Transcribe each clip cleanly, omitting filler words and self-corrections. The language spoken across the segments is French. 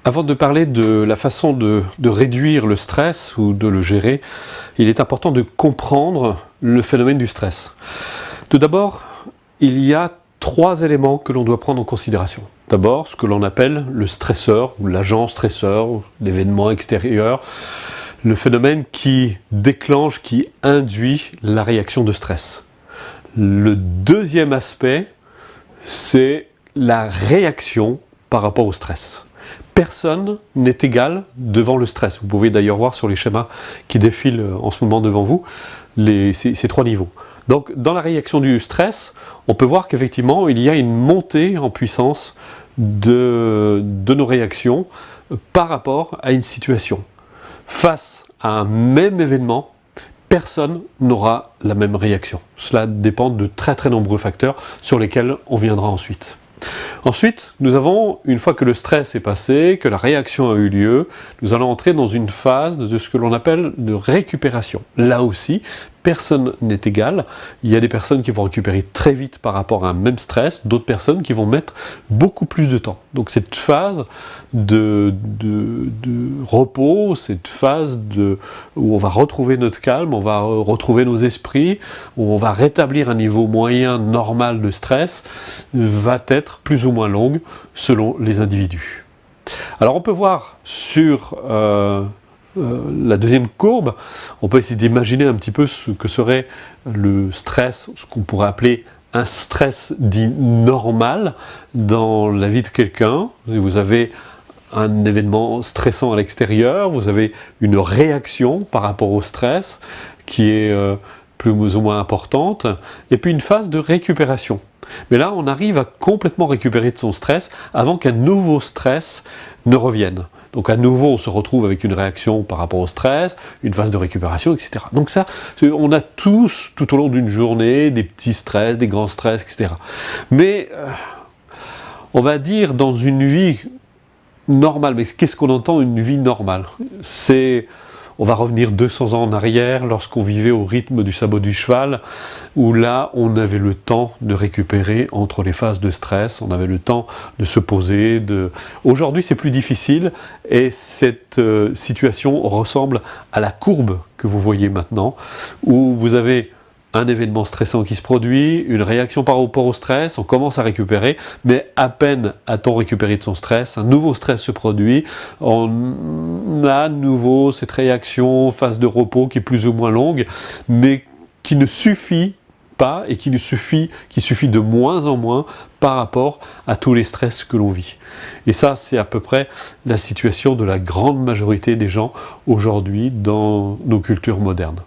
Avant de parler de la façon de réduire le stress ou de le gérer, il est important de comprendre le phénomène du stress. Tout d'abord, il y a 3 éléments que l'on doit prendre en considération. D'abord, ce que l'on appelle le stresseur ou l'agent stresseur, l'événement extérieur, le phénomène qui déclenche, qui induit la réaction de stress. Le deuxième aspect, c'est la réaction par rapport au stress. Personne n'est égal devant le stress. Vous pouvez d'ailleurs voir sur les schémas qui défilent en ce moment devant vous ces 3 niveaux. Donc dans la réaction du stress, on peut voir qu'effectivement il y a une montée en puissance de nos réactions par rapport à une situation. Face à un même événement, personne n'aura la même réaction. Cela dépend de très très nombreux facteurs sur lesquels on viendra ensuite. Ensuite, nous avons, une fois que le stress est passé, que la réaction a eu lieu, nous allons entrer dans une phase de ce que l'on appelle de récupération. Là aussi, personne n'est égal. Il y a des personnes qui vont récupérer très vite par rapport à un même stress, d'autres personnes qui vont mettre beaucoup plus de temps. Donc cette phase de repos, cette phase où on va retrouver notre calme, on va retrouver nos esprits, où on va rétablir un niveau moyen normal de stress, va être plus ou moins longue selon les individus. Alors on peut voir sur la deuxième courbe, on peut essayer d'imaginer un petit peu ce que serait le stress, ce qu'on pourrait appeler un stress dit normal dans la vie de quelqu'un. Vous avez un événement stressant à l'extérieur, vous avez une réaction par rapport au stress qui est plus ou moins importante, et puis une phase de récupération. Mais là, on arrive à complètement récupérer de son stress avant qu'un nouveau stress ne revienne. Donc à nouveau, on se retrouve avec une réaction par rapport au stress, une phase de récupération, etc. Donc ça, on a tous, tout au long d'une journée, des petits stress, des grands stress, etc. Mais on va dire dans une vie normale, mais qu'est-ce qu'on entend une vie normale? On va revenir 200 ans en arrière, lorsqu'on vivait au rythme du sabot du cheval, où là, on avait le temps de récupérer entre les phases de stress, on avait le temps de se poser. Aujourd'hui, c'est plus difficile, et cette situation ressemble à la courbe que vous voyez maintenant, où vous avez un événement stressant qui se produit, une réaction par rapport au stress, on commence à récupérer, mais à peine a-t-on récupéré de son stress, un nouveau stress se produit, on a à nouveau cette réaction, phase de repos qui est plus ou moins longue, mais qui ne suffit pas et qui suffit de moins en moins par rapport à tous les stress que l'on vit. Et ça, c'est à peu près la situation de la grande majorité des gens aujourd'hui dans nos cultures modernes.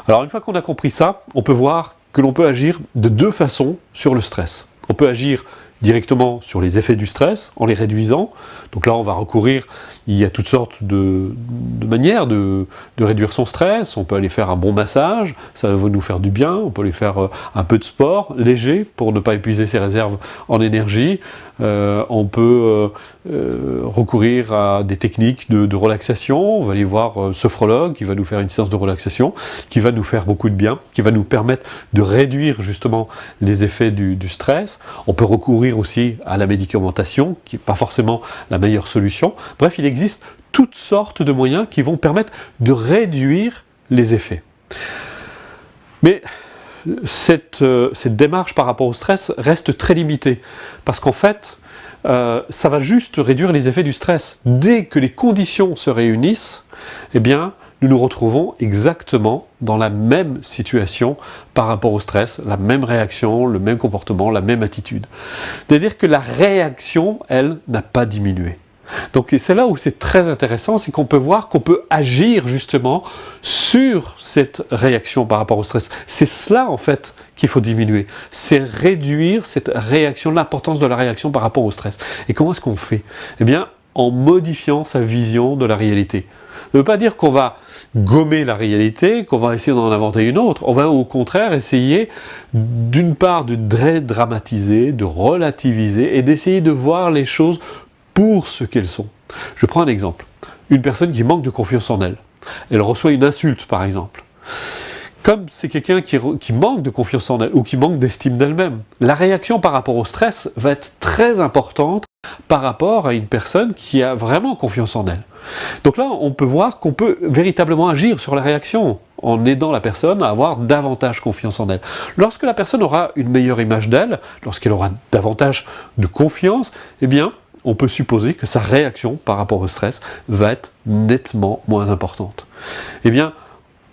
Alors une fois qu'on a compris ça, on peut voir que l'on peut agir de 2 façons sur le stress. On peut agir directement sur les effets du stress en les réduisant. Donc là, on va recourir, il y a toutes sortes de manières de réduire son stress. On peut aller faire un bon massage, ça va nous faire du bien. On peut aller faire un peu de sport léger pour ne pas épuiser ses réserves en énergie. On peut recourir à des techniques de relaxation. On va aller voir un sophrologue qui va nous faire une séance de relaxation, qui va nous faire beaucoup de bien, qui va nous permettre de réduire justement les effets du stress. On peut recourir aussi à la médicamentation, qui n'est pas forcément la meilleure solution. Bref, il existe toutes sortes de moyens qui vont permettre de réduire les effets. Mais cette démarche par rapport au stress reste très limitée, parce qu'en fait, ça va juste réduire les effets du stress. Dès que les conditions se réunissent, eh bien, nous nous retrouvons exactement dans la même situation par rapport au stress, la même réaction, le même comportement, la même attitude. C'est-à-dire que la réaction, elle, n'a pas diminué. Donc c'est là où c'est très intéressant, c'est qu'on peut voir qu'on peut agir justement sur cette réaction par rapport au stress. C'est cela en fait qu'il faut diminuer, c'est réduire cette réaction, l'importance de la réaction par rapport au stress. Et comment est-ce qu'on fait? Eh bien, en modifiant sa vision de la réalité. Ça ne veut pas dire qu'on va gommer la réalité, qu'on va essayer d'en inventer une autre. On va au contraire essayer d'une part de dédramatiser, de relativiser et d'essayer de voir les choses pour ce qu'elles sont. Je prends un exemple. Une personne qui manque de confiance en elle. Elle reçoit une insulte par exemple. Comme c'est quelqu'un qui manque de confiance en elle ou qui manque d'estime d'elle-même, la réaction par rapport au stress va être très importante. par rapport à une personne qui a vraiment confiance en elle. Donc là, on peut voir qu'on peut véritablement agir sur la réaction en aidant la personne à avoir davantage confiance en elle. Lorsque la personne aura une meilleure image d'elle, lorsqu'elle aura davantage de confiance, eh bien, on peut supposer que sa réaction par rapport au stress va être nettement moins importante. Eh bien,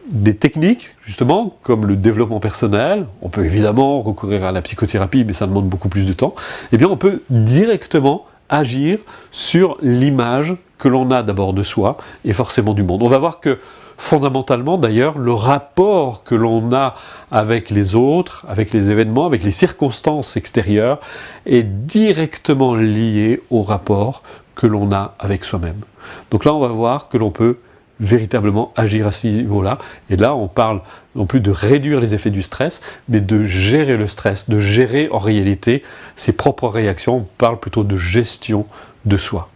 des techniques, justement, comme le développement personnel, on peut évidemment recourir à la psychothérapie, mais ça demande beaucoup plus de temps, eh bien, on peut directement agir sur l'image que l'on a d'abord de soi et forcément du monde. On va voir que fondamentalement d'ailleurs, le rapport que l'on a avec les autres, avec les événements, avec les circonstances extérieures, est directement lié au rapport que l'on a avec soi-même. Donc là, on va voir que l'on peut véritablement agir à ce niveau-là. Et là, on parle non plus de réduire les effets du stress, mais de gérer le stress, de gérer en réalité ses propres réactions. On parle plutôt de gestion de soi.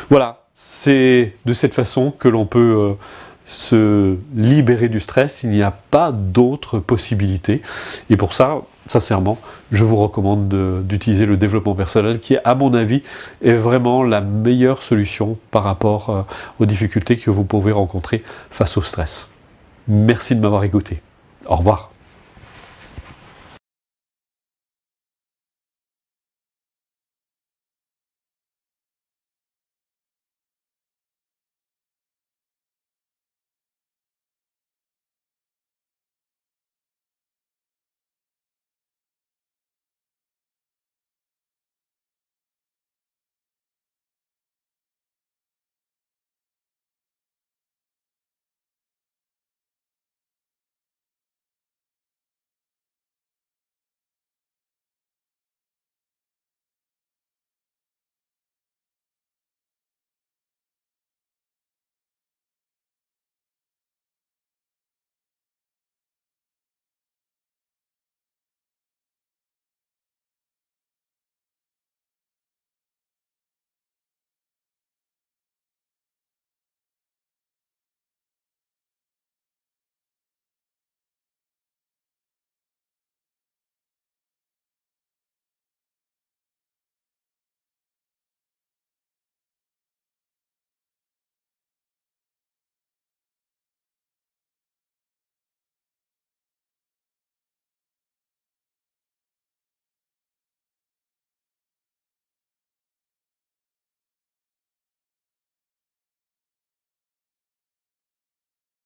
Voilà, c'est de cette façon que l'on peut se libérer du stress. Il n'y a pas d'autre possibilité. Et pour ça, sincèrement, je vous recommande d'utiliser le développement personnel qui, à mon avis, est vraiment la meilleure solution par rapport aux difficultés que vous pouvez rencontrer face au stress. Merci de m'avoir écouté. Au revoir.